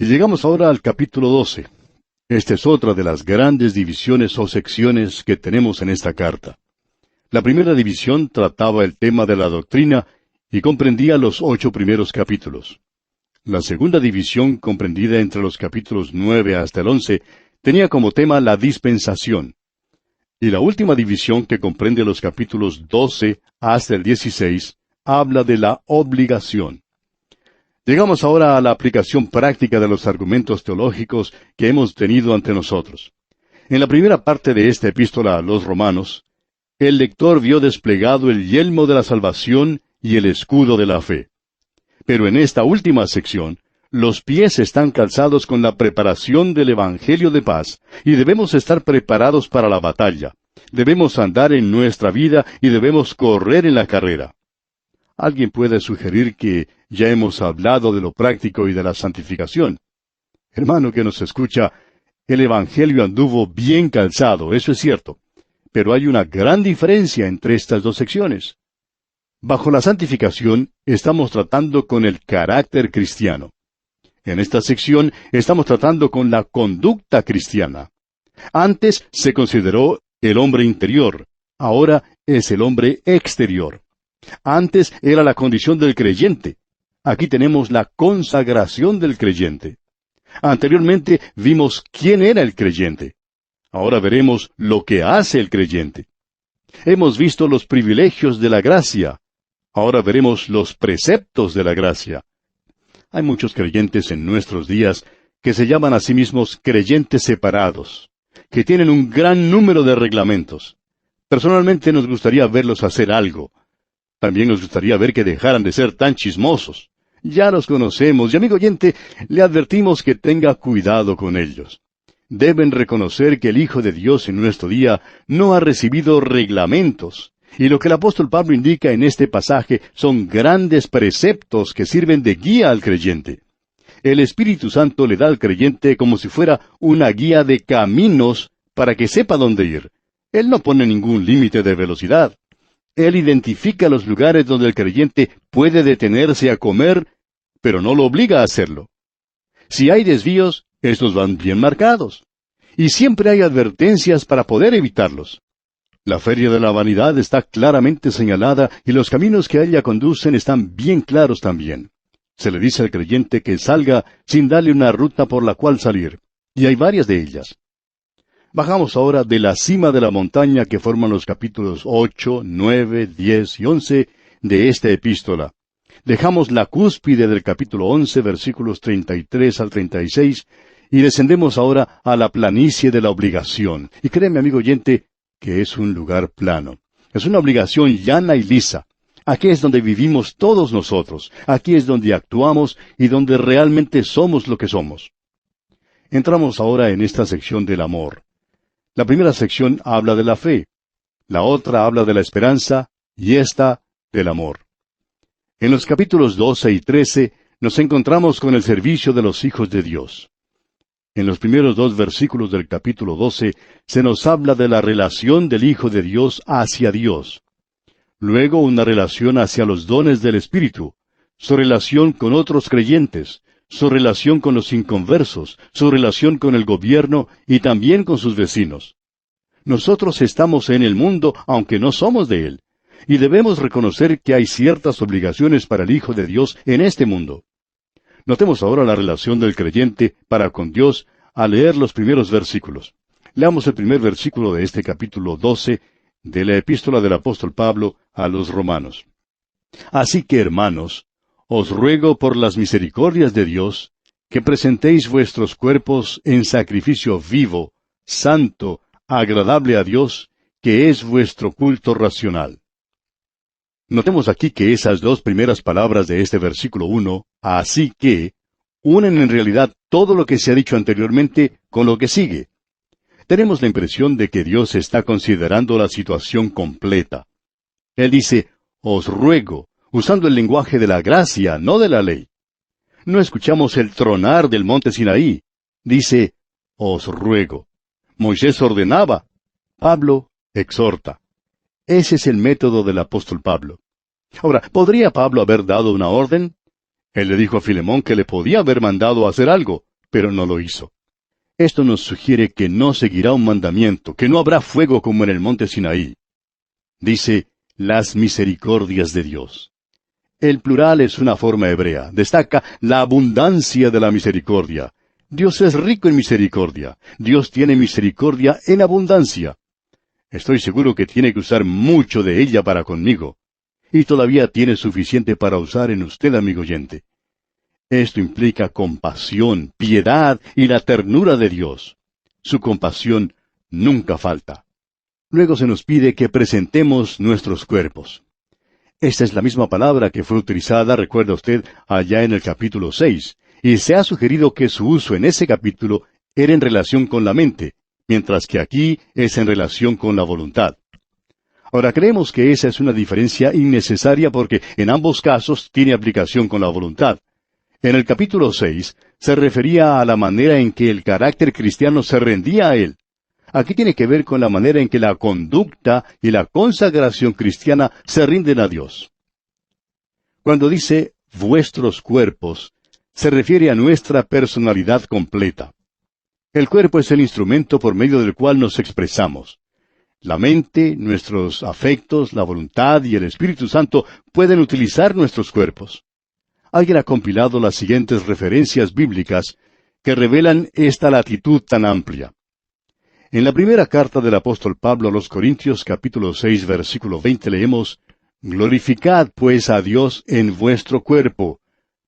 Y llegamos ahora al capítulo 12. Esta es otra de las grandes divisiones o secciones que tenemos en esta carta. La primera división trataba el tema de la doctrina y comprendía los 8 primeros capítulos. La segunda división, comprendida entre los capítulos 9 hasta el 11, tenía como tema la dispensación. Y la última división, que comprende los capítulos 12 hasta el 16, habla de la obligación. Llegamos ahora a la aplicación práctica de los argumentos teológicos que hemos tenido ante nosotros. En la primera parte de esta epístola a los Romanos, el lector vio desplegado el yelmo de la salvación y el escudo de la fe. Pero en esta última sección, los pies están calzados con la preparación del Evangelio de paz, y debemos estar preparados para la batalla. Debemos andar en nuestra vida y debemos correr en la carrera. Alguien puede sugerir que ya hemos hablado de lo práctico y de la santificación. Hermano que nos escucha, el Evangelio anduvo bien calzado, eso es cierto. Pero hay una gran diferencia entre estas dos secciones. Bajo la santificación estamos tratando con el carácter cristiano. En esta sección estamos tratando con la conducta cristiana. Antes se consideró el hombre interior, ahora es el hombre exterior. Antes era la condición del creyente. Aquí tenemos la consagración del creyente. Anteriormente vimos quién era el creyente. Ahora veremos lo que hace el creyente. Hemos visto los privilegios de la gracia. Ahora veremos los preceptos de la gracia. Hay muchos creyentes en nuestros días que se llaman a sí mismos creyentes separados, que tienen un gran número de reglamentos. Personalmente nos gustaría verlos hacer algo. También nos gustaría ver que dejaran de ser tan chismosos. Ya los conocemos y, amigo oyente, le advertimos que tenga cuidado con ellos. Deben reconocer que el Hijo de Dios en nuestro día no ha recibido reglamentos. Y lo que el apóstol Pablo indica en este pasaje son grandes preceptos que sirven de guía al creyente. El Espíritu Santo le da al creyente como si fuera una guía de caminos para que sepa dónde ir. Él no pone ningún límite de velocidad. Él identifica los lugares donde el creyente puede detenerse a comer, pero no lo obliga a hacerlo. Si hay desvíos, estos van bien marcados. Y siempre hay advertencias para poder evitarlos. La feria de la vanidad está claramente señalada y los caminos que a ella conducen están bien claros también. Se le dice al creyente que salga sin darle una ruta por la cual salir, y hay varias de ellas. Bajamos ahora de la cima de la montaña que forman los capítulos 8, 9, 10 y 11 de esta epístola. Dejamos la cúspide del capítulo 11, versículos 33 al 36, y descendemos ahora a la planicie de la obligación. Y créeme, amigo oyente, que es un lugar plano. Es una obligación llana y lisa. Aquí es donde vivimos todos nosotros. Aquí es donde actuamos y donde realmente somos lo que somos. Entramos ahora en esta sección del amor. La primera sección habla de la fe. La otra habla de la esperanza y esta del amor. En los capítulos 12 y 13 nos encontramos con el servicio de los hijos de Dios. En los primeros 2 versículos del capítulo 12 se nos habla de la relación del Hijo de Dios hacia Dios. Luego una relación hacia los dones del Espíritu, su relación con otros creyentes, su relación con los inconversos, su relación con el gobierno y también con sus vecinos. Nosotros estamos en el mundo aunque no somos de él, y debemos reconocer que hay ciertas obligaciones para el Hijo de Dios en este mundo. Notemos ahora la relación del creyente para con Dios al leer los primeros versículos. Leamos el primer versículo de este capítulo 12 de la epístola del apóstol Pablo a los Romanos. Así que, hermanos, os ruego por las misericordias de Dios, que presentéis vuestros cuerpos en sacrificio vivo, santo, agradable a Dios, que es vuestro culto racional. Notemos aquí que esas 2 primeras palabras de este versículo 1, así que, unen en realidad todo lo que se ha dicho anteriormente con lo que sigue. Tenemos la impresión de que Dios está considerando la situación completa. Él dice, os ruego, usando el lenguaje de la gracia, no de la ley. No escuchamos el tronar del monte Sinaí. Dice, os ruego. Moisés ordenaba. Pablo exhorta. Ese es el método del apóstol Pablo. Ahora, ¿podría Pablo haber dado una orden? Él le dijo a Filemón que le podía haber mandado a hacer algo, pero no lo hizo. Esto nos sugiere que no seguirá un mandamiento, que no habrá fuego como en el monte Sinaí. Dice, las misericordias de Dios. El plural es una forma hebrea. Destaca la abundancia de la misericordia. Dios es rico en misericordia. Dios tiene misericordia en abundancia. Estoy seguro que tiene que usar mucho de ella para conmigo. Y todavía tiene suficiente para usar en usted, amigo oyente. Esto implica compasión, piedad y la ternura de Dios. Su compasión nunca falta. Luego se nos pide que presentemos nuestros cuerpos. Esta es la misma palabra que fue utilizada, recuerda usted, allá en el capítulo 6, y se ha sugerido que su uso en ese capítulo era en relación con la mente, mientras que aquí es en relación con la voluntad. Ahora creemos que esa es una diferencia innecesaria porque en ambos casos tiene aplicación con la voluntad. En el capítulo 6 se refería a la manera en que el carácter cristiano se rendía a Él. Aquí tiene que ver con la manera en que la conducta y la consagración cristiana se rinden a Dios. Cuando dice vuestros cuerpos, se refiere a nuestra personalidad completa. El cuerpo es el instrumento por medio del cual nos expresamos. La mente, nuestros afectos, la voluntad y el Espíritu Santo pueden utilizar nuestros cuerpos. Alguien ha compilado las siguientes referencias bíblicas que revelan esta latitud tan amplia. En la primera carta del apóstol Pablo a los Corintios, capítulo 6, versículo 20, leemos, glorificad pues a Dios en vuestro cuerpo,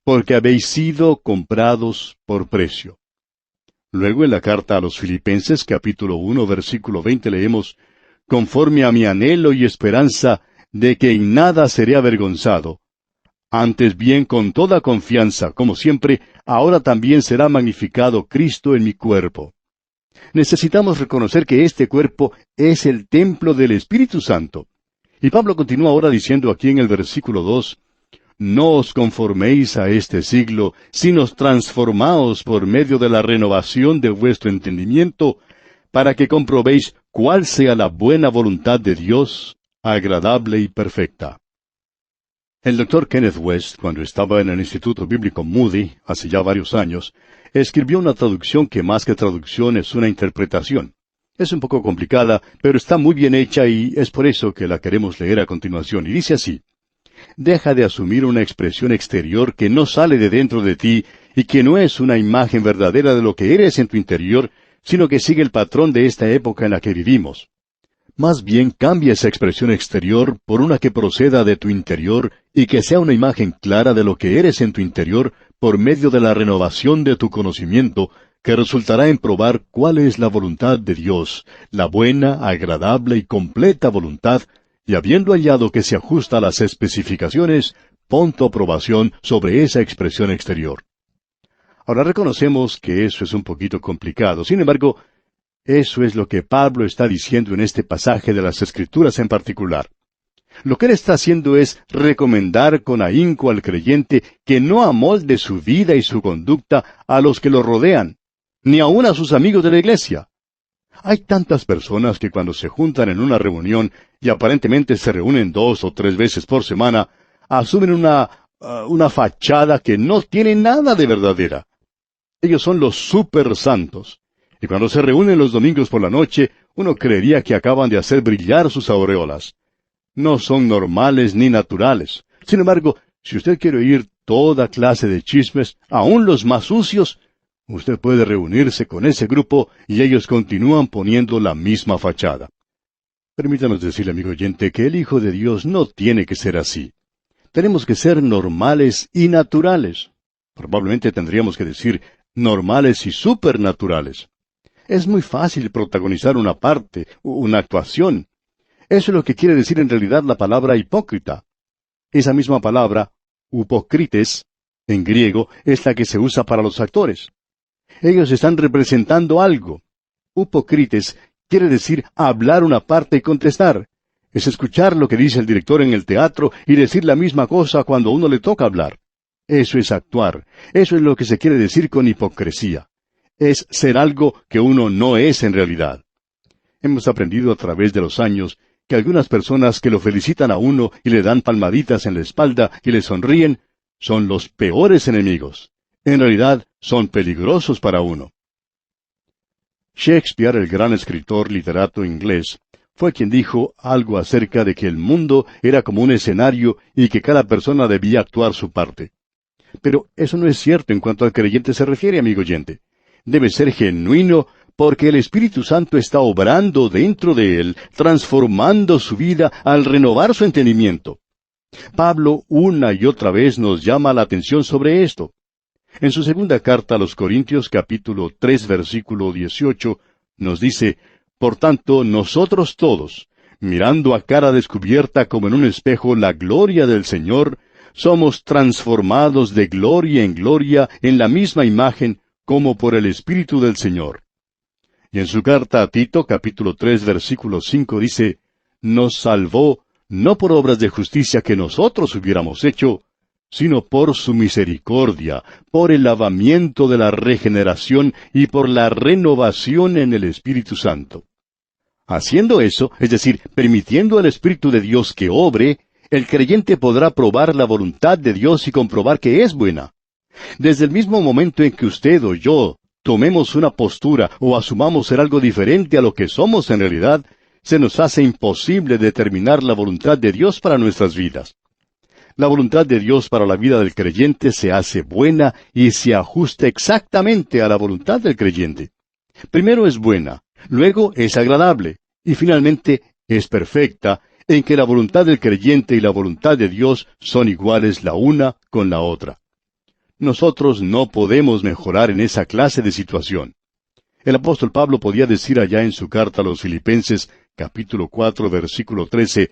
porque habéis sido comprados por precio. Luego en la carta a los Filipenses, capítulo 1, versículo 20, leemos, conforme a mi anhelo y esperanza de que en nada seré avergonzado, antes bien con toda confianza, como siempre, ahora también será magnificado Cristo en mi cuerpo. Necesitamos reconocer que este cuerpo es el templo del Espíritu Santo. Y Pablo continúa ahora diciendo aquí en el versículo 2, no os conforméis a este siglo, sino transformaos por medio de la renovación de vuestro entendimiento, para que comprobéis cuál sea la buena voluntad de Dios, agradable y perfecta. El doctor Kenneth West, cuando estaba en el Instituto Bíblico Moody, hace ya varios años, escribió una traducción que más que traducción es una interpretación. Es un poco complicada, pero está muy bien hecha y es por eso que la queremos leer a continuación. Y dice así, deja de asumir una expresión exterior que no sale de dentro de ti y que no es una imagen verdadera de lo que eres en tu interior, sino que sigue el patrón de esta época en la que vivimos. Más bien cambia esa expresión exterior por una que proceda de tu interior y que sea una imagen clara de lo que eres en tu interior por medio de la renovación de tu conocimiento, que resultará en probar cuál es la voluntad de Dios, la buena, agradable y completa voluntad, y habiendo hallado que se ajusta a las especificaciones, pon tu aprobación sobre esa expresión exterior. Ahora reconocemos que eso es un poquito complicado. Sin embargo, eso es lo que Pablo está diciendo en este pasaje de las Escrituras en particular. Lo que él está haciendo es recomendar con ahínco al creyente que no amolde su vida y su conducta a los que lo rodean, ni aun a sus amigos de la iglesia. Hay tantas personas que cuando se juntan en una reunión y aparentemente se reúnen 2 o 3 veces por semana, asumen una fachada que no tiene nada de verdadera. Ellos son los super santos. Y cuando se reúnen los domingos por la noche, uno creería que acaban de hacer brillar sus aureolas. No son normales ni naturales. Sin embargo, si usted quiere oír toda clase de chismes, aun los más sucios, usted puede reunirse con ese grupo y ellos continúan poniendo la misma fachada. Permítanos decirle, amigo oyente, que el Hijo de Dios no tiene que ser así. Tenemos que ser normales y naturales. Probablemente tendríamos que decir normales y supernaturales. Es muy fácil protagonizar una parte, una actuación. Eso es lo que quiere decir en realidad la palabra hipócrita. Esa misma palabra, upokrites, en griego, es la que se usa para los actores. Ellos están representando algo. Upokrites quiere decir hablar una parte y contestar. Es escuchar lo que dice el director en el teatro y decir la misma cosa cuando a uno le toca hablar. Eso es actuar. Eso es lo que se quiere decir con hipocresía. Es ser algo que uno no es en realidad. Hemos aprendido a través de los años que algunas personas que lo felicitan a uno y le dan palmaditas en la espalda y le sonríen, son los peores enemigos. En realidad, son peligrosos para uno. Shakespeare, el gran escritor literato inglés, fue quien dijo algo acerca de que el mundo era como un escenario y que cada persona debía actuar su parte. Pero eso no es cierto en cuanto al creyente se refiere, amigo oyente. Debe ser genuino porque el Espíritu Santo está obrando dentro de él, transformando su vida al renovar su entendimiento. Pablo una y otra vez nos llama la atención sobre esto. En su segunda carta a los Corintios, capítulo 3, versículo 18, nos dice: Por tanto, nosotros todos, mirando a cara descubierta como en un espejo la gloria del Señor, somos transformados de gloria en gloria en la misma imagen, como por el Espíritu del Señor. Y en su carta a Tito, capítulo 3, versículo 5, dice: Nos salvó, no por obras de justicia que nosotros hubiéramos hecho, sino por su misericordia, por el lavamiento de la regeneración y por la renovación en el Espíritu Santo. Haciendo eso, es decir, permitiendo al Espíritu de Dios que obre, el creyente podrá probar la voluntad de Dios y comprobar que es buena. Desde el mismo momento en que usted o yo tomemos una postura o asumamos ser algo diferente a lo que somos en realidad, se nos hace imposible determinar la voluntad de Dios para nuestras vidas. La voluntad de Dios para la vida del creyente se hace buena y se ajusta exactamente a la voluntad del creyente. Primero es buena, luego es agradable, y finalmente es perfecta, en que la voluntad del creyente y la voluntad de Dios son iguales la una con la otra. Nosotros no podemos mejorar en esa clase de situación. El apóstol Pablo podía decir allá en su carta a los Filipenses, capítulo 4, versículo 13,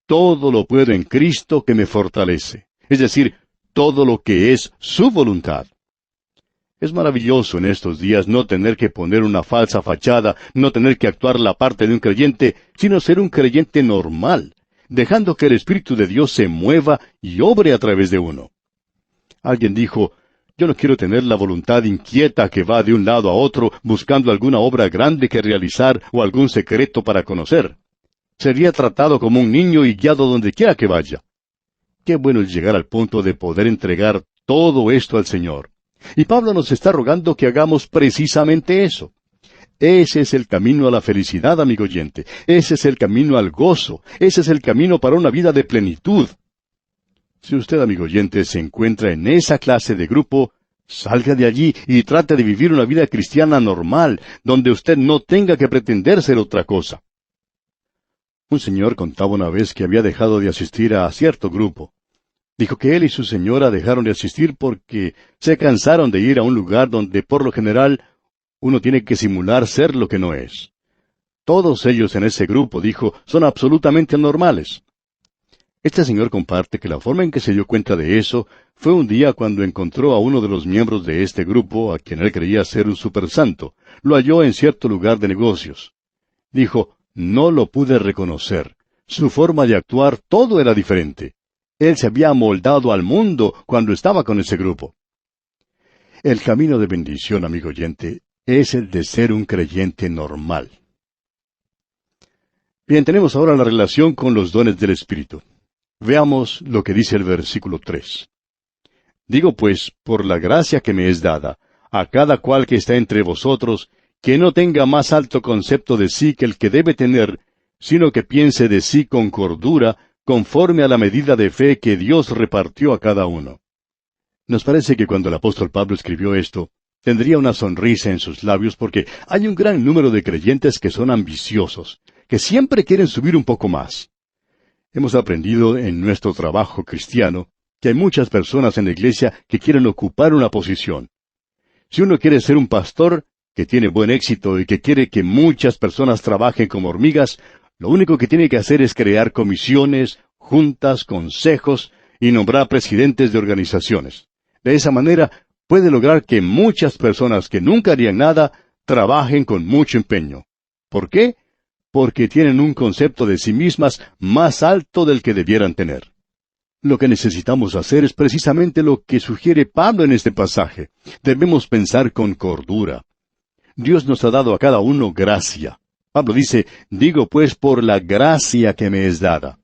todo lo puedo en Cristo que me fortalece. Es decir, todo lo que es su voluntad. Es maravilloso en estos días no tener que poner una falsa fachada, no tener que actuar la parte de un creyente, sino ser un creyente normal, dejando que el Espíritu de Dios se mueva y obre a través de uno. Alguien dijo: yo no quiero tener la voluntad inquieta que va de un lado a otro buscando alguna obra grande que realizar o algún secreto para conocer. Sería tratado como un niño y guiado donde quiera que vaya. Qué bueno es llegar al punto de poder entregar todo esto al Señor. Y Pablo nos está rogando que hagamos precisamente eso. Ese es el camino a la felicidad, amigo oyente. Ese es el camino al gozo. Ese es el camino para una vida de plenitud. Si usted, amigo oyente, se encuentra en esa clase de grupo, salga de allí y trate de vivir una vida cristiana normal, donde usted no tenga que pretender ser otra cosa. Un señor contaba una vez que había dejado de asistir a cierto grupo. Dijo que él y su señora dejaron de asistir porque se cansaron de ir a un lugar donde por lo general uno tiene que simular ser lo que no es. Todos ellos en ese grupo, dijo, son absolutamente normales. Este señor comparte que la forma en que se dio cuenta de eso fue un día cuando encontró a uno de los miembros de este grupo, a quien él creía ser un supersanto. Lo halló en cierto lugar de negocios. Dijo: no lo pude reconocer. Su forma de actuar, todo era diferente. Él se había amoldado al mundo cuando estaba con ese grupo. El camino de bendición, amigo oyente, es el de ser un creyente normal. Bien, tenemos ahora la relación con los dones del Espíritu. Veamos lo que dice el versículo 3. Digo pues, por la gracia que me es dada, a cada cual que está entre vosotros, que no tenga más alto concepto de sí que el que debe tener, sino que piense de sí con cordura, conforme a la medida de fe que Dios repartió a cada uno. Nos parece que cuando el apóstol Pablo escribió esto, tendría una sonrisa en sus labios porque hay un gran número de creyentes que son ambiciosos, que siempre quieren subir un poco más. Hemos aprendido en nuestro trabajo cristiano que hay muchas personas en la iglesia que quieren ocupar una posición. Si uno quiere ser un pastor que tiene buen éxito y que quiere que muchas personas trabajen como hormigas, lo único que tiene que hacer es crear comisiones, juntas, consejos y nombrar presidentes de organizaciones. De esa manera puede lograr que muchas personas que nunca harían nada trabajen con mucho empeño. ¿Por qué? Porque tienen un concepto de sí mismas más alto del que debieran tener. Lo que necesitamos hacer es precisamente lo que sugiere Pablo en este pasaje. Debemos pensar con cordura. Dios nos ha dado a cada uno gracia. Pablo dice: digo pues por la gracia que me es dada.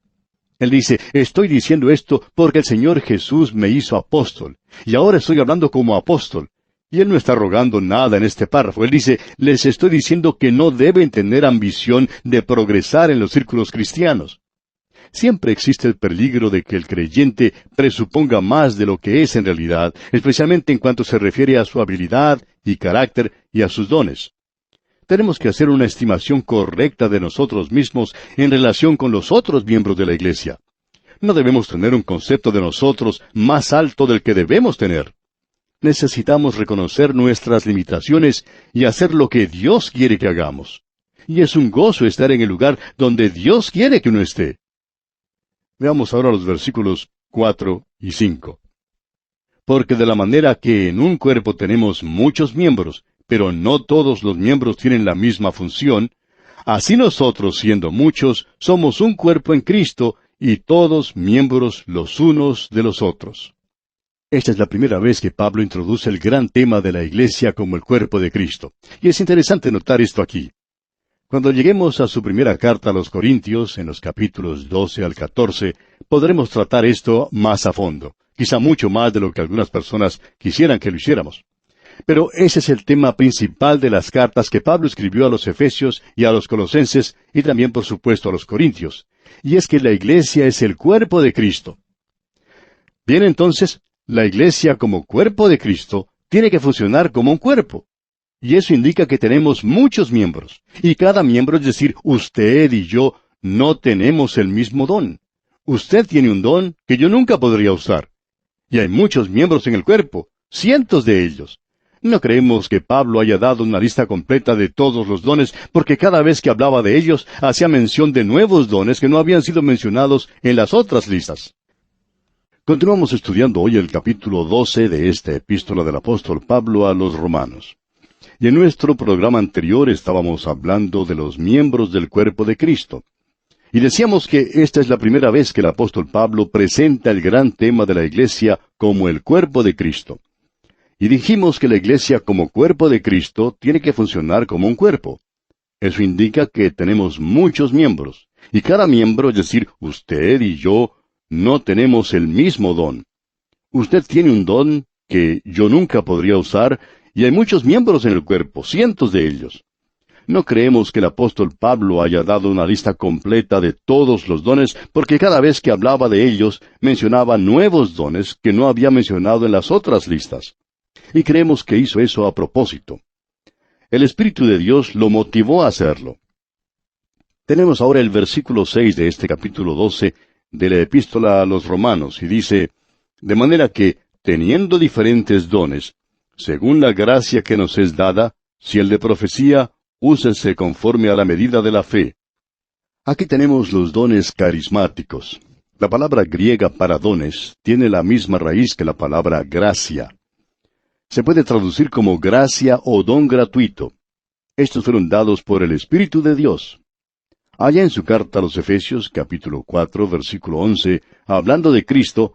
Él dice, estoy diciendo esto porque el Señor Jesús me hizo apóstol, y ahora estoy hablando como apóstol. Y Él no está rogando nada en este párrafo. Él dice, les estoy diciendo que no deben tener ambición de progresar en los círculos cristianos. Siempre existe el peligro de que el creyente presuponga más de lo que es en realidad, especialmente en cuanto se refiere a su habilidad y carácter y a sus dones. Tenemos que hacer una estimación correcta de nosotros mismos en relación con los otros miembros de la iglesia. No debemos tener un concepto de nosotros más alto del que debemos tener. Necesitamos reconocer nuestras limitaciones y hacer lo que Dios quiere que hagamos. Y es un gozo estar en el lugar donde Dios quiere que uno esté. Veamos ahora los versículos 4 y 5. Porque de la manera que en un cuerpo tenemos muchos miembros, pero no todos los miembros tienen la misma función, así nosotros, siendo muchos, somos un cuerpo en Cristo, y todos miembros los unos de los otros. Esta es la primera vez que Pablo introduce el gran tema de la iglesia como el cuerpo de Cristo. Y es interesante notar esto aquí. Cuando lleguemos a su primera carta a los Corintios, en los capítulos 12 al 14, podremos tratar esto más a fondo, quizá mucho más de lo que algunas personas quisieran que lo hiciéramos. Pero ese es el tema principal de las cartas que Pablo escribió a los Efesios y a los Colosenses, y también, por supuesto, a los Corintios. Y es que la iglesia es el cuerpo de Cristo. Bien, entonces, la iglesia como cuerpo de Cristo tiene que funcionar como un cuerpo. Y eso indica que tenemos muchos miembros. Y cada miembro, es decir, usted y yo, no tenemos el mismo don. Usted tiene un don que yo nunca podría usar. Y hay muchos miembros en el cuerpo, cientos de ellos. No creemos que Pablo haya dado una lista completa de todos los dones, porque cada vez que hablaba de ellos, hacía mención de nuevos dones que no habían sido mencionados en las otras listas. Continuamos estudiando hoy el capítulo 12 de esta epístola del apóstol Pablo a los romanos. Y en nuestro programa anterior estábamos hablando de los miembros del cuerpo de Cristo. Y decíamos que esta es la primera vez que el apóstol Pablo presenta el gran tema de la iglesia como el cuerpo de Cristo. Y dijimos que la iglesia como cuerpo de Cristo tiene que funcionar como un cuerpo. Eso indica que tenemos muchos miembros, y cada miembro, es decir, usted y yo, no tenemos el mismo don. Usted tiene un don que yo nunca podría usar, y hay muchos miembros en el cuerpo, cientos de ellos. No creemos que el apóstol Pablo haya dado una lista completa de todos los dones, porque cada vez que hablaba de ellos, mencionaba nuevos dones que no había mencionado en las otras listas. Y creemos que hizo eso a propósito. El Espíritu de Dios lo motivó a hacerlo. Tenemos ahora el versículo 6 de este capítulo 12 de la epístola a los romanos, y dice, de manera que, teniendo diferentes dones, según la gracia que nos es dada, si el de profecía, úsese conforme a la medida de la fe. Aquí tenemos los dones carismáticos. La palabra griega para dones tiene la misma raíz que la palabra gracia. Se puede traducir como gracia o don gratuito. Estos fueron dados por el Espíritu de Dios. Allá en su carta a los Efesios, capítulo 4, versículo 11, hablando de Cristo,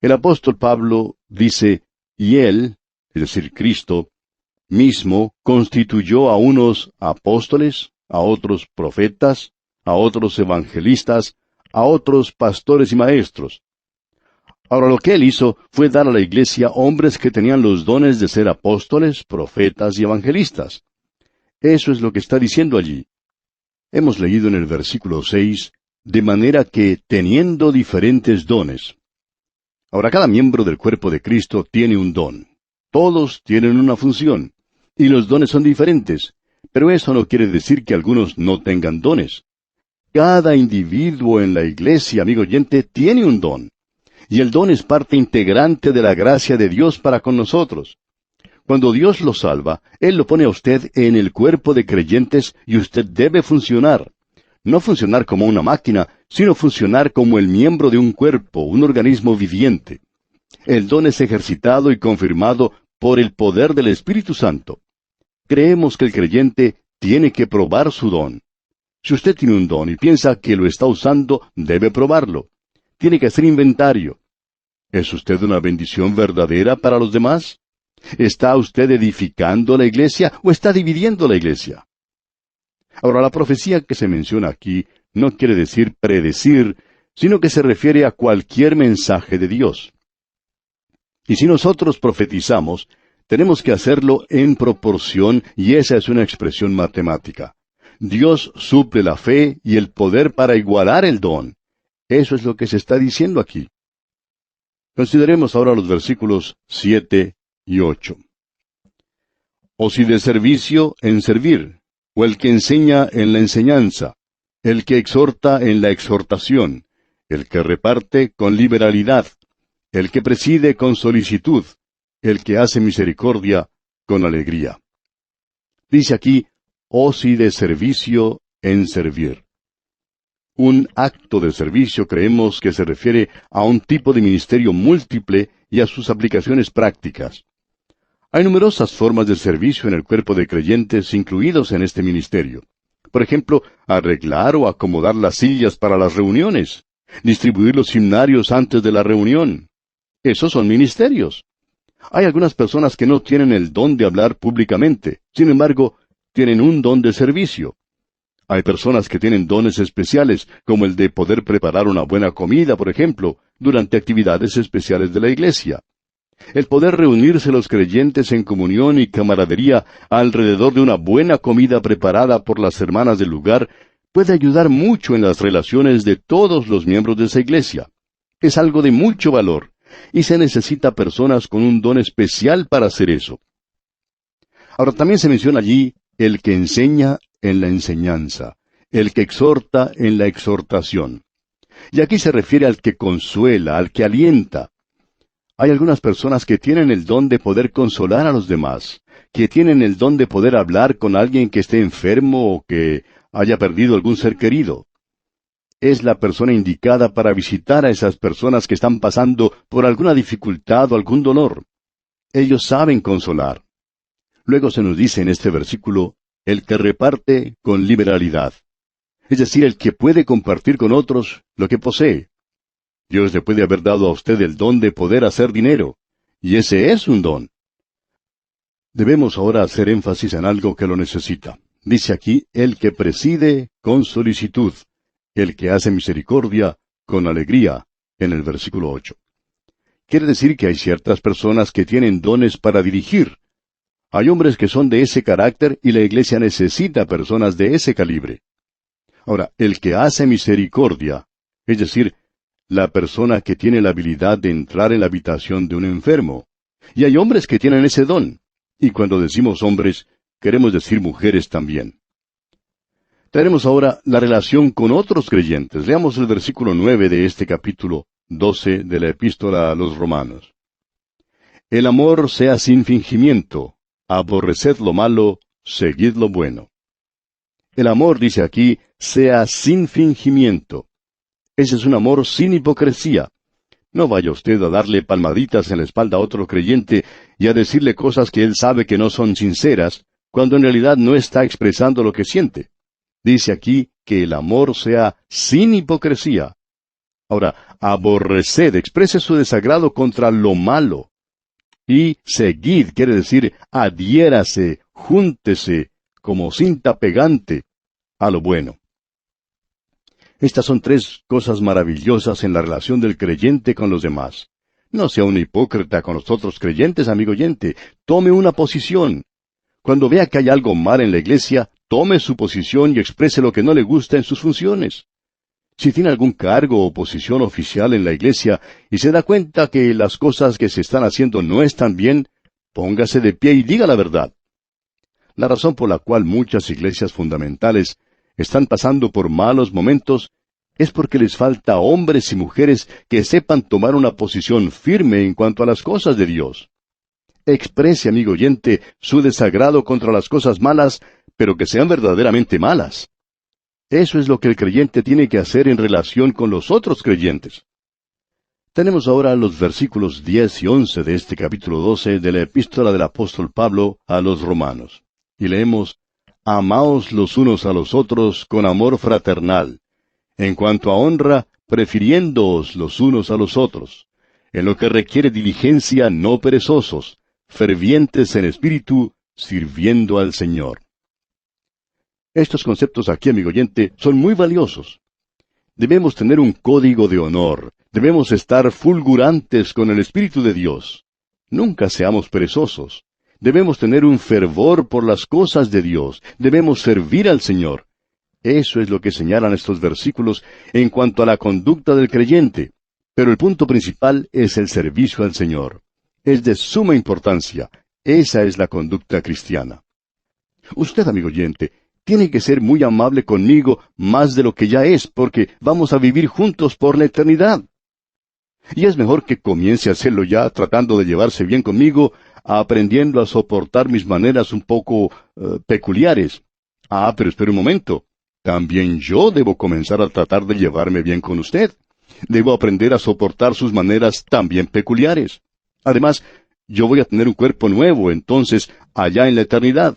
el apóstol Pablo dice, y Él, es decir, Cristo, mismo constituyó a unos apóstoles, a otros profetas, a otros evangelistas, a otros pastores y maestros. Ahora lo que Él hizo fue dar a la iglesia hombres que tenían los dones de ser apóstoles, profetas y evangelistas. Eso es lo que está diciendo allí. Hemos leído en el versículo 6, de manera que teniendo diferentes dones. Ahora cada miembro del cuerpo de Cristo tiene un don. Todos tienen una función. Y los dones son diferentes. Pero eso no quiere decir que algunos no tengan dones. Cada individuo en la iglesia, amigo oyente, tiene un don. Y el don es parte integrante de la gracia de Dios para con nosotros. Cuando Dios lo salva, Él lo pone a usted en el cuerpo de creyentes y usted debe funcionar. No funcionar como una máquina, sino funcionar como el miembro de un cuerpo, un organismo viviente. El don es ejercitado y confirmado por el poder del Espíritu Santo. Creemos que el creyente tiene que probar su don. Si usted tiene un don y piensa que lo está usando, debe probarlo. Tiene que hacer inventario. ¿Es usted una bendición verdadera para los demás? ¿Está usted edificando la iglesia o está dividiendo la iglesia? Ahora, la profecía que se menciona aquí no quiere decir predecir, sino que se refiere a cualquier mensaje de Dios. Y si nosotros profetizamos, tenemos que hacerlo en proporción, y esa es una expresión matemática. Dios suple la fe y el poder para igualar el don. Eso es lo que se está diciendo aquí. Consideremos ahora los versículos 7 y 8. O si de servicio, en servir, o el que enseña en la enseñanza, el que exhorta en la exhortación, el que reparte con liberalidad, el que preside con solicitud, el que hace misericordia con alegría. Dice aquí, o si de servicio, en servir. Un acto de servicio creemos que se refiere a un tipo de ministerio múltiple y a sus aplicaciones prácticas. Hay numerosas formas de servicio en el cuerpo de creyentes incluidos en este ministerio. Por ejemplo, arreglar o acomodar las sillas para las reuniones, distribuir los himnarios antes de la reunión. Esos son ministerios. Hay algunas personas que no tienen el don de hablar públicamente, sin embargo, tienen un don de servicio. Hay personas que tienen dones especiales, como el de poder preparar una buena comida, por ejemplo, durante actividades especiales de la iglesia. El poder reunirse los creyentes en comunión y camaradería alrededor de una buena comida preparada por las hermanas del lugar puede ayudar mucho en las relaciones de todos los miembros de esa iglesia. Es algo de mucho valor, y se necesita personas con un don especial para hacer eso. Ahora también se menciona allí el que enseña en la enseñanza, el que exhorta en la exhortación. Y aquí se refiere al que consuela, al que alienta. Hay algunas personas que tienen el don de poder consolar a los demás, que tienen el don de poder hablar con alguien que esté enfermo o que haya perdido algún ser querido. Es la persona indicada para visitar a esas personas que están pasando por alguna dificultad o algún dolor. Ellos saben consolar. Luego se nos dice en este versículo, el que reparte con liberalidad. Es decir, el que puede compartir con otros lo que posee. Dios le puede haber dado a usted el don de poder hacer dinero, y ese es un don. Debemos ahora hacer énfasis en algo que lo necesita. Dice aquí, el que preside con solicitud, el que hace misericordia con alegría, en el versículo 8. Quiere decir que hay ciertas personas que tienen dones para dirigir. Hay hombres que son de ese carácter y la iglesia necesita personas de ese calibre. Ahora, el que hace misericordia, es decir, la persona que tiene la habilidad de entrar en la habitación de un enfermo. Y hay hombres que tienen ese don. Y cuando decimos hombres, queremos decir mujeres también. Tenemos ahora la relación con otros creyentes. Leamos el versículo 9 de este capítulo 12 de la Epístola a los Romanos. El amor sea sin fingimiento. Aborreced lo malo, seguid lo bueno. El amor, dice aquí, sea sin fingimiento. Ese es un amor sin hipocresía. No vaya usted a darle palmaditas en la espalda a otro creyente y a decirle cosas que él sabe que no son sinceras, cuando en realidad no está expresando lo que siente. Dice aquí que el amor sea sin hipocresía. Ahora, aborreced, exprese su desagrado contra lo malo. Y seguid, quiere decir, adhiérase, júntese, como cinta pegante, a lo bueno. Estas son tres cosas maravillosas en la relación del creyente con los demás. No sea un hipócrita con los otros creyentes, amigo oyente. Tome una posición. Cuando vea que hay algo mal en la iglesia, tome su posición y exprese lo que no le gusta en sus funciones. Si tiene algún cargo o posición oficial en la iglesia y se da cuenta que las cosas que se están haciendo no están bien, póngase de pie y diga la verdad. La razón por la cual muchas iglesias fundamentales están pasando por malos momentos es porque les falta hombres y mujeres que sepan tomar una posición firme en cuanto a las cosas de Dios. Exprese, amigo oyente, su desagrado contra las cosas malas, pero que sean verdaderamente malas. Eso es lo que el creyente tiene que hacer en relación con los otros creyentes. Tenemos ahora los versículos 10 y 11 de este capítulo 12 de la epístola del apóstol Pablo a los romanos. Y leemos, Amaos los unos a los otros con amor fraternal. En cuanto a honra, prefiriéndoos los unos a los otros. En lo que requiere diligencia, no perezosos, fervientes en espíritu, sirviendo al Señor. Estos conceptos aquí, amigo oyente, son muy valiosos. Debemos tener un código de honor. Debemos estar fulgurantes con el Espíritu de Dios. Nunca seamos perezosos. Debemos tener un fervor por las cosas de Dios. Debemos servir al Señor. Eso es lo que señalan estos versículos en cuanto a la conducta del creyente. Pero el punto principal es el servicio al Señor. Es de suma importancia. Esa es la conducta cristiana. Usted, amigo oyente, tiene que ser muy amable conmigo más de lo que ya es, porque vamos a vivir juntos por la eternidad. Y es mejor que comience a hacerlo ya, tratando de llevarse bien conmigo, aprendiendo a soportar mis maneras un poco peculiares. Pero espere un momento. También yo debo comenzar a tratar de llevarme bien con usted. Debo aprender a soportar sus maneras también peculiares. Además, yo voy a tener un cuerpo nuevo, entonces, allá en la eternidad.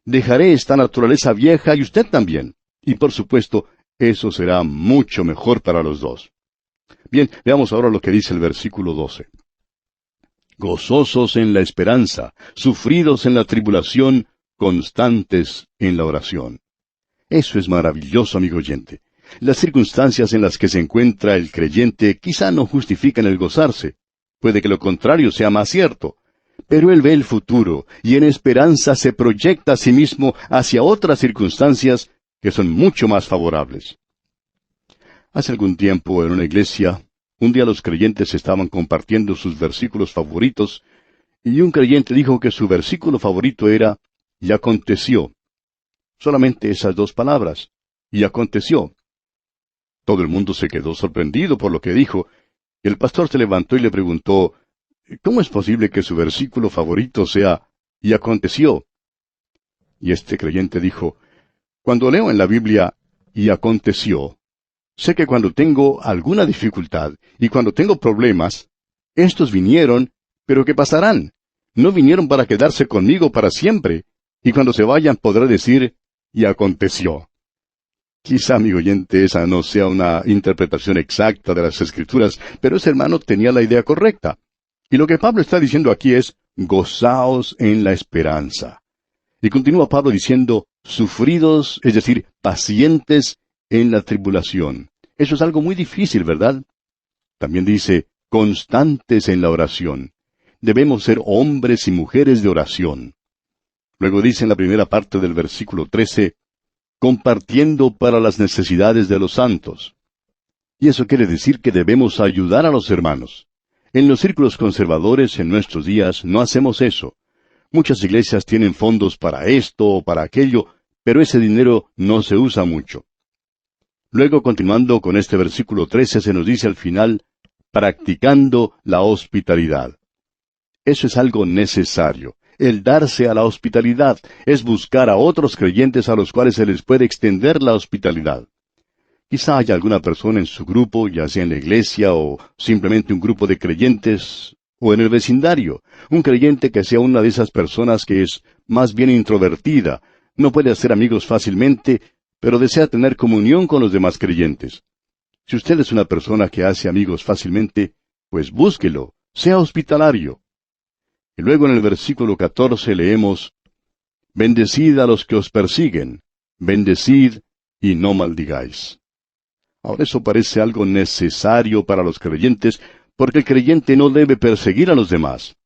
Dejaré esta naturaleza vieja y usted también. Y por supuesto, eso será mucho mejor para los dos. Bien, veamos ahora lo que dice el versículo 12. Gozosos en la esperanza, sufridos en la tribulación, constantes en la oración. Eso es maravilloso, amigo oyente. Las circunstancias en las que se encuentra el creyente quizá no justifican el gozarse. Puede que lo contrario sea más cierto. Pero él ve el futuro y en esperanza se proyecta a sí mismo hacia otras circunstancias que son mucho más favorables. Hace algún tiempo en una iglesia, un día los creyentes estaban compartiendo sus versículos favoritos y un creyente dijo que su versículo favorito era «y aconteció». Solamente esas dos palabras, «y aconteció». Todo el mundo se quedó sorprendido por lo que dijo. El pastor se levantó y le preguntó, ¿cómo es posible que su versículo favorito sea «y aconteció»? Y este creyente dijo, cuando leo en la Biblia «y aconteció», sé que cuando tengo alguna dificultad y cuando tengo problemas, estos vinieron, pero que pasarán. No vinieron para quedarse conmigo para siempre, y cuando se vayan podré decir «y aconteció». Quizá, amigo oyente, esa no sea una interpretación exacta de las Escrituras, pero ese hermano tenía la idea correcta. Y lo que Pablo está diciendo aquí es, gozaos en la esperanza. Y continúa Pablo diciendo, sufridos, es decir, pacientes en la tribulación. Eso es algo muy difícil, ¿verdad? También dice, constantes en la oración. Debemos ser hombres y mujeres de oración. Luego dice en la primera parte del versículo 13, compartiendo para las necesidades de los santos. Y eso quiere decir que debemos ayudar a los hermanos. En los círculos conservadores en nuestros días no hacemos eso. Muchas iglesias tienen fondos para esto o para aquello, pero ese dinero no se usa mucho. Luego, continuando con este versículo 13, se nos dice al final, practicando la hospitalidad. Eso es algo necesario. El darse a la hospitalidad es buscar a otros creyentes a los cuales se les puede extender la hospitalidad. Quizá haya alguna persona en su grupo, ya sea en la iglesia o simplemente un grupo de creyentes, o en el vecindario, un creyente que sea una de esas personas que es más bien introvertida, no puede hacer amigos fácilmente, pero desea tener comunión con los demás creyentes. Si usted es una persona que hace amigos fácilmente, pues búsquelo, sea hospitalario. Y luego en el versículo 14 leemos, bendecid a los que os persiguen, bendecid y no maldigáis. Ahora eso parece algo necesario para los creyentes, porque el creyente no debe perseguir a los demás.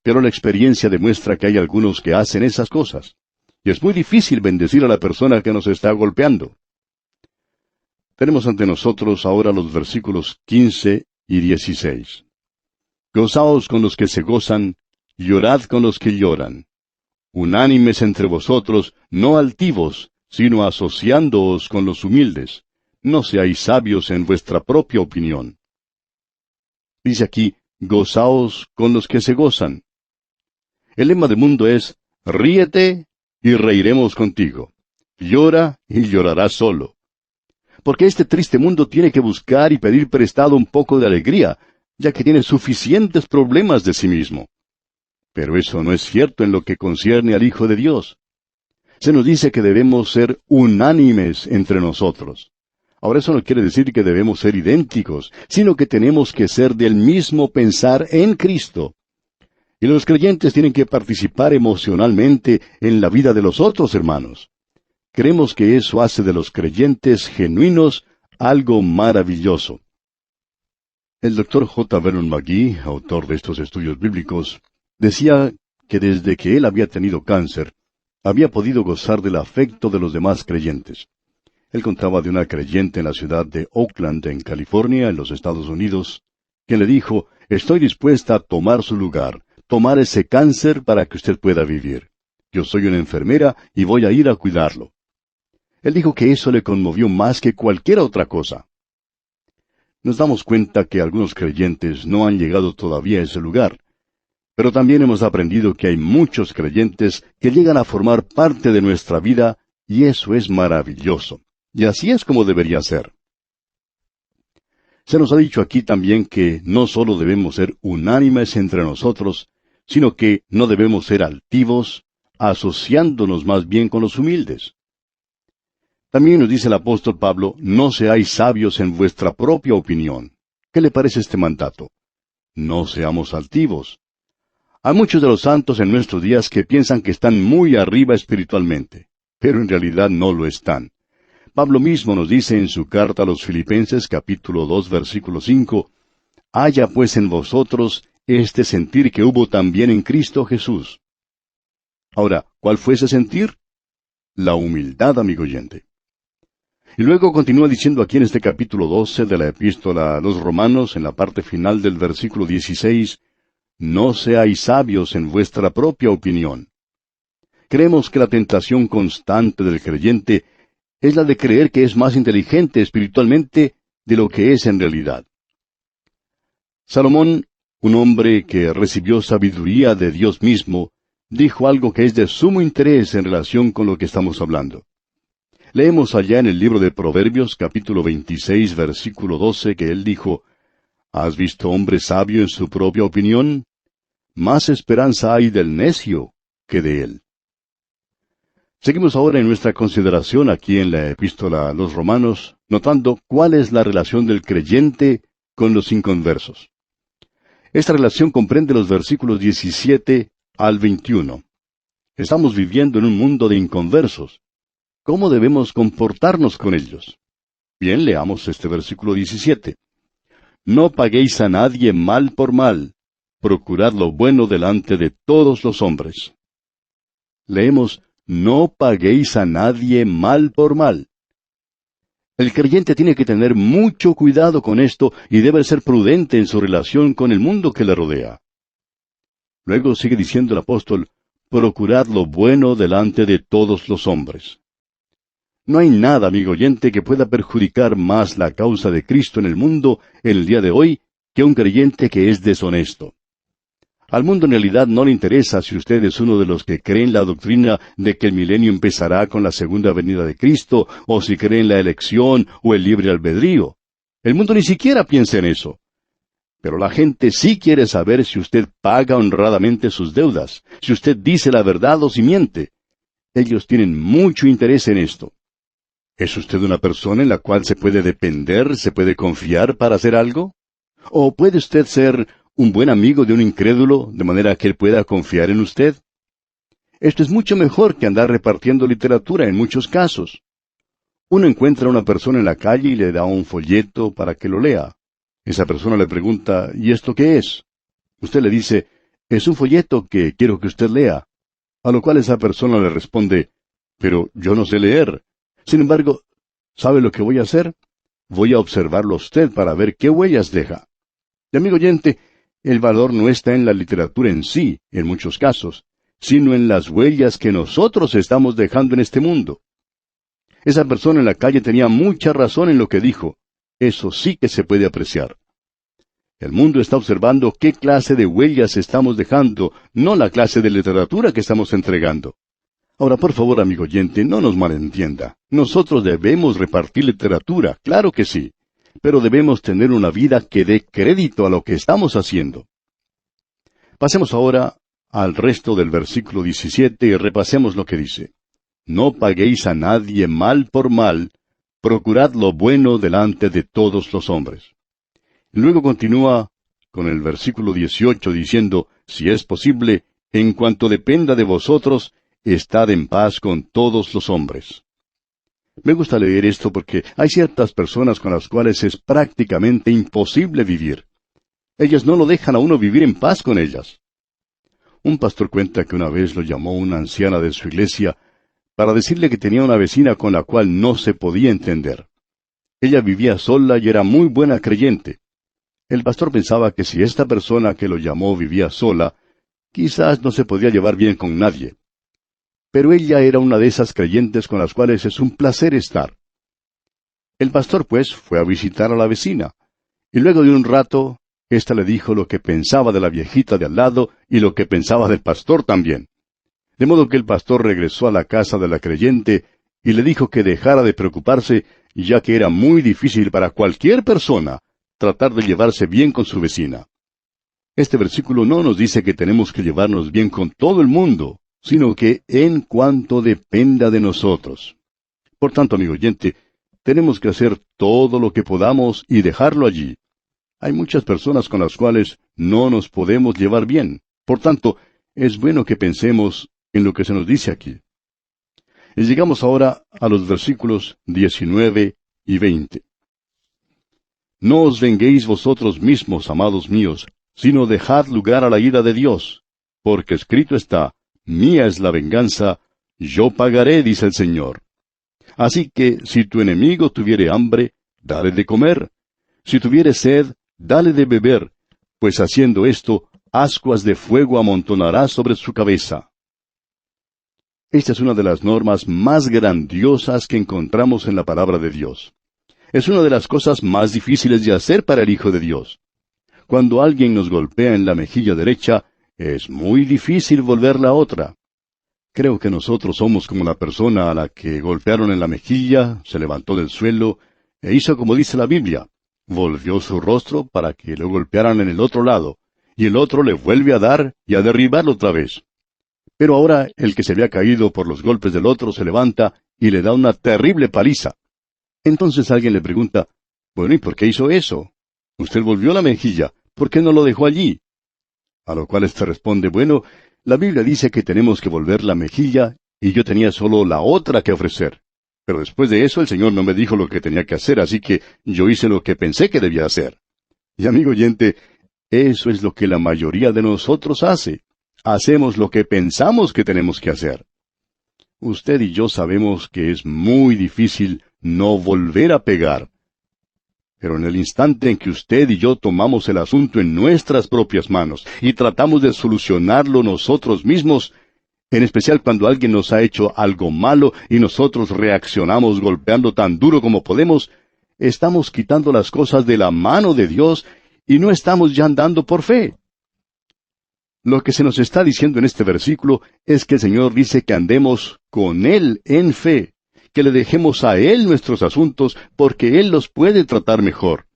Pero la experiencia demuestra que hay algunos que hacen esas cosas. Y es muy difícil bendecir a la persona que nos está golpeando. Tenemos ante nosotros ahora los versículos 15 y 16. Gozaos con los que se gozan, llorad con los que lloran. Unánimes entre vosotros, no altivos, sino asociándoos con los humildes. No seáis sabios en vuestra propia opinión. Dice aquí, gozaos con los que se gozan. El lema del mundo es, ríete y reiremos contigo. Llora y llorarás solo. Porque este triste mundo tiene que buscar y pedir prestado un poco de alegría, ya que tiene suficientes problemas de sí mismo. Pero eso no es cierto en lo que concierne al Hijo de Dios. Se nos dice que debemos ser unánimes entre nosotros. Ahora eso no quiere decir que debemos ser idénticos, sino que tenemos que ser del mismo pensar en Cristo. Y los creyentes tienen que participar emocionalmente en la vida de los otros hermanos. Creemos que eso hace de los creyentes genuinos algo maravilloso. El Dr. J. Vernon McGee, autor de estos estudios bíblicos, decía que desde que él había tenido cáncer, había podido gozar del afecto de los demás creyentes. Él contaba de una creyente en la ciudad de Oakland, en California, en los Estados Unidos, quien le dijo: «Estoy dispuesta a tomar su lugar, tomar ese cáncer para que usted pueda vivir. Yo soy una enfermera y voy a ir a cuidarlo». Él dijo que eso le conmovió más que cualquier otra cosa. Nos damos cuenta que algunos creyentes no han llegado todavía a ese lugar, pero también hemos aprendido que hay muchos creyentes que llegan a formar parte de nuestra vida, y eso es maravilloso. Y así es como debería ser. Se nos ha dicho aquí también que no solo debemos ser unánimes entre nosotros, sino que no debemos ser altivos, asociándonos más bien con los humildes. También nos dice el apóstol Pablo: «No seáis sabios en vuestra propia opinión». ¿Qué le parece este mandato? No seamos altivos. Hay muchos de los santos en nuestros días que piensan que están muy arriba espiritualmente, pero en realidad no lo están. Pablo mismo nos dice en su carta a los Filipenses, capítulo 2, versículo 5, «Haya pues en vosotros este sentir que hubo también en Cristo Jesús». Ahora, ¿cuál fue ese sentir? La humildad, amigo oyente. Y luego continúa diciendo aquí en este capítulo 12 de la epístola a los Romanos, en la parte final del versículo 16, «No seáis sabios en vuestra propia opinión». Creemos que la tentación constante del creyente es la de creer que es más inteligente espiritualmente de lo que es en realidad. Salomón, un hombre que recibió sabiduría de Dios mismo, dijo algo que es de sumo interés en relación con lo que estamos hablando. Leemos allá en el libro de Proverbios, capítulo 26, versículo 12, que él dijo: «¿Has visto hombre sabio en su propia opinión? Más esperanza hay del necio que de él». Seguimos ahora en nuestra consideración aquí en la epístola a los Romanos, notando cuál es la relación del creyente con los inconversos. Esta relación comprende los versículos 17 al 21. Estamos viviendo en un mundo de inconversos. ¿Cómo debemos comportarnos con ellos? Bien, leamos este versículo 17. «No paguéis a nadie mal por mal, procurad lo bueno delante de todos los hombres». Leemos: «No paguéis a nadie mal por mal». El creyente tiene que tener mucho cuidado con esto y debe ser prudente en su relación con el mundo que le rodea. Luego sigue diciendo el apóstol: «Procurad lo bueno delante de todos los hombres». No hay nada, amigo oyente, que pueda perjudicar más la causa de Cristo en el mundo en el día de hoy que un creyente que es deshonesto. Al mundo en realidad no le interesa si usted es uno de los que creen la doctrina de que el milenio empezará con la segunda venida de Cristo, o si cree en la elección o el libre albedrío. El mundo ni siquiera piensa en eso. Pero la gente sí quiere saber si usted paga honradamente sus deudas, si usted dice la verdad o si miente. Ellos tienen mucho interés en esto. ¿Es usted una persona en la cual se puede depender, se puede confiar para hacer algo? ¿O puede usted ser un buen amigo de un incrédulo, de manera que él pueda confiar en usted? Esto es mucho mejor que andar repartiendo literatura en muchos casos. Uno encuentra a una persona en la calle y le da un folleto para que lo lea. Esa persona le pregunta: «¿Y esto qué es?». Usted le dice: «Es un folleto que quiero que usted lea». A lo cual esa persona le responde: «Pero yo no sé leer. Sin embargo, ¿sabe lo que voy a hacer? Voy a observarlo a usted para ver qué huellas deja». Y amigo oyente, el valor no está en la literatura en sí, en muchos casos, sino en las huellas que nosotros estamos dejando en este mundo. Esa persona en la calle tenía mucha razón en lo que dijo. Eso sí que se puede apreciar. El mundo está observando qué clase de huellas estamos dejando, no la clase de literatura que estamos entregando. Ahora, por favor, amigo oyente, no nos malentienda. Nosotros debemos repartir literatura, claro que sí, pero debemos tener una vida que dé crédito a lo que estamos haciendo. Pasemos ahora al resto del versículo 17 y repasemos lo que dice. «No paguéis a nadie mal por mal, procurad lo bueno delante de todos los hombres». Luego continúa con el versículo 18 diciendo: «Si es posible, en cuanto dependa de vosotros, estad en paz con todos los hombres». Me gusta leer esto porque hay ciertas personas con las cuales es prácticamente imposible vivir. Ellas no lo dejan a uno vivir en paz con ellas. Un pastor cuenta que una vez lo llamó una anciana de su iglesia para decirle que tenía una vecina con la cual no se podía entender. Ella vivía sola y era muy buena creyente. El pastor pensaba que si esta persona que lo llamó vivía sola, quizás no se podía llevar bien con nadie. Pero ella era una de esas creyentes con las cuales es un placer estar. El pastor, pues, fue a visitar a la vecina, y luego de un rato, ésta le dijo lo que pensaba de la viejita de al lado y lo que pensaba del pastor también. De modo que el pastor regresó a la casa de la creyente y le dijo que dejara de preocuparse, ya que era muy difícil para cualquier persona tratar de llevarse bien con su vecina. Este versículo no nos dice que tenemos que llevarnos bien con todo el mundo, sino que en cuanto dependa de nosotros. Por tanto, amigo oyente, tenemos que hacer todo lo que podamos y dejarlo allí. Hay muchas personas con las cuales no nos podemos llevar bien. Por tanto, es bueno que pensemos en lo que se nos dice aquí. Y llegamos ahora a los versículos 19 y 20. No os venguéis vosotros mismos, amados míos, sino dejad lugar a la ira de Dios, porque escrito está, mía es la venganza, yo pagaré, dice el Señor. Así que, si tu enemigo tuviere hambre, dale de comer. Si tuviere sed, dale de beber, pues haciendo esto, ascuas de fuego amontonarás sobre su cabeza. Esta es una de las normas más grandiosas que encontramos en la palabra de Dios. Es una de las cosas más difíciles de hacer para el Hijo de Dios. Cuando alguien nos golpea en la mejilla derecha, es muy difícil volver la otra. Creo que nosotros somos como la persona a la que golpearon en la mejilla, se levantó del suelo, e hizo como dice la Biblia. Volvió su rostro para que lo golpearan en el otro lado, y el otro le vuelve a dar y a derribarlo otra vez. Pero ahora el que se había caído por los golpes del otro se levanta y le da una terrible paliza. Entonces alguien le pregunta, bueno, ¿y por qué hizo eso? Usted volvió la mejilla, ¿por qué no lo dejó allí? A lo cual éste responde, bueno, la Biblia dice que tenemos que volver la mejilla, y yo tenía solo la otra que ofrecer. Pero después de eso el Señor no me dijo lo que tenía que hacer, así que yo hice lo que pensé que debía hacer. Y amigo oyente, eso es lo que la mayoría de nosotros hace. Hacemos lo que pensamos que tenemos que hacer. Usted y yo sabemos que es muy difícil no volver a pegar. Pero en el instante en que usted y yo tomamos el asunto en nuestras propias manos y tratamos de solucionarlo nosotros mismos, en especial cuando alguien nos ha hecho algo malo y nosotros reaccionamos golpeando tan duro como podemos, estamos quitando las cosas de la mano de Dios y no estamos ya andando por fe. Lo que se nos está diciendo en este versículo es que el Señor dice que andemos con Él en fe, que le dejemos a Él nuestros asuntos porque Él los puede tratar mejor.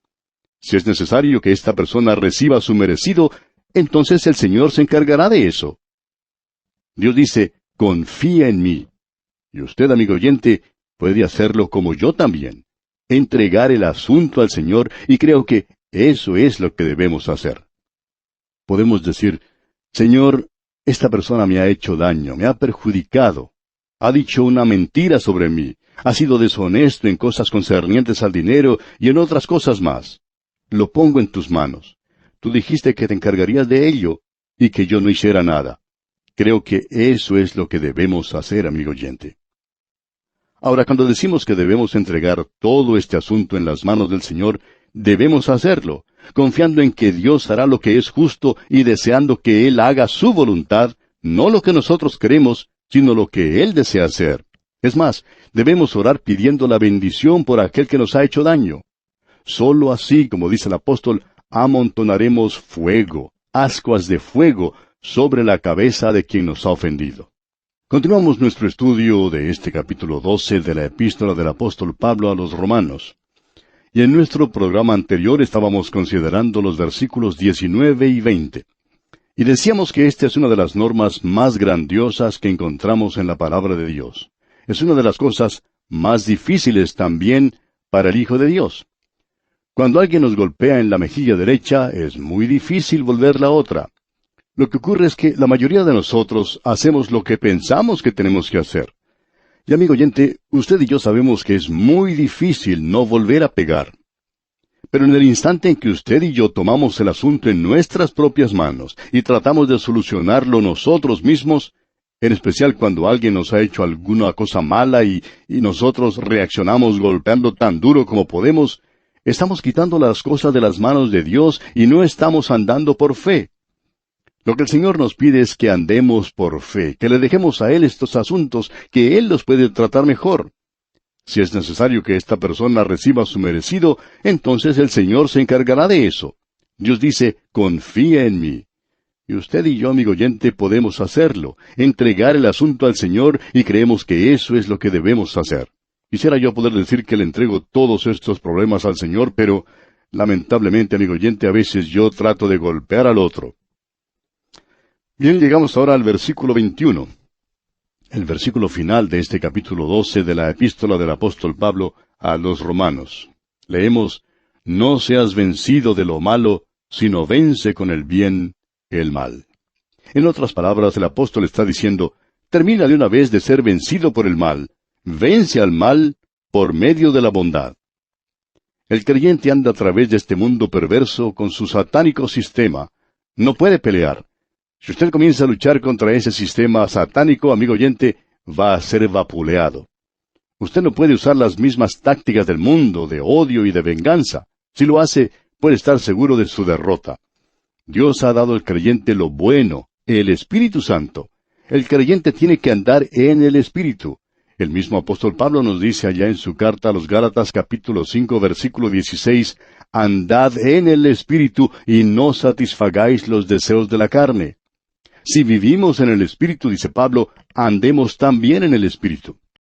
Si es necesario que esta persona reciba su merecido, entonces el Señor se encargará de eso. Dios dice, confía en mí. Y usted, amigo oyente, puede hacerlo como yo también. Entregar el asunto al Señor, y creo que eso es lo que debemos hacer. Podemos decir, Señor, esta persona me ha hecho daño, me ha perjudicado, ha dicho una mentira sobre mí, ha sido deshonesto en cosas concernientes al dinero y en otras cosas más. Lo pongo en tus manos. Tú dijiste que te encargarías de ello y que yo no hiciera nada. Creo que eso es lo que debemos hacer, amigo oyente. Ahora, cuando decimos que debemos entregar todo este asunto en las manos del Señor, debemos hacerlo, confiando en que Dios hará lo que es justo y deseando que Él haga su voluntad, no lo que nosotros queremos, sino lo que Él desea hacer. Es más, debemos orar pidiendo la bendición por aquel que nos ha hecho daño. Solo así, como dice el apóstol, amontonaremos fuego, ascuas de fuego, sobre la cabeza de quien nos ha ofendido. Continuamos nuestro estudio de este capítulo 12 de la epístola del apóstol Pablo a los Romanos. Y en nuestro programa anterior estábamos considerando los versículos 19 y 20. Y decíamos que esta es una de las normas más grandiosas que encontramos en la palabra de Dios. Es una de las cosas más difíciles también para el Hijo de Dios. Cuando alguien nos golpea en la mejilla derecha, es muy difícil volver la otra. Lo que ocurre es que la mayoría de nosotros hacemos lo que pensamos que tenemos que hacer. Y amigo oyente, usted y yo sabemos que es muy difícil no volver a pegar. Pero en el instante en que usted y yo tomamos el asunto en nuestras propias manos y tratamos de solucionarlo nosotros mismos, en especial cuando alguien nos ha hecho alguna cosa mala y nosotros reaccionamos golpeando tan duro como podemos, estamos quitando las cosas de las manos de Dios y no estamos andando por fe. Lo que el Señor nos pide es que andemos por fe, que le dejemos a Él estos asuntos, que Él los puede tratar mejor. Si es necesario que esta persona reciba su merecido, entonces el Señor se encargará de eso. Dios dice, confía en mí. Y usted y yo, amigo oyente, podemos hacerlo, entregar el asunto al Señor, y creemos que eso es lo que debemos hacer. Quisiera yo poder decir que le entrego todos estos problemas al Señor, pero lamentablemente, amigo oyente, a veces yo trato de golpear al otro. Bien, llegamos ahora al versículo 21. El versículo final de este capítulo 12 de la epístola del apóstol Pablo a los romanos. Leemos, no seas vencido de lo malo, sino vence con el bien el mal. En otras palabras, el apóstol está diciendo, termina de una vez de ser vencido por el mal, vence al mal por medio de la bondad. El creyente anda a través de este mundo perverso con su satánico sistema. No puede pelear. Si usted comienza a luchar contra ese sistema satánico, amigo oyente, va a ser vapuleado. Usted no puede usar las mismas tácticas del mundo, de odio y de venganza. Si lo hace, puede estar seguro de su derrota. Dios ha dado al creyente lo bueno, el Espíritu Santo. El creyente tiene que andar en el Espíritu. El mismo apóstol Pablo nos dice allá en su carta a los Gálatas capítulo 5 versículo 16, andad en el Espíritu y no satisfagáis los deseos de la carne. Si vivimos en el Espíritu, dice Pablo, andemos también en el Espíritu.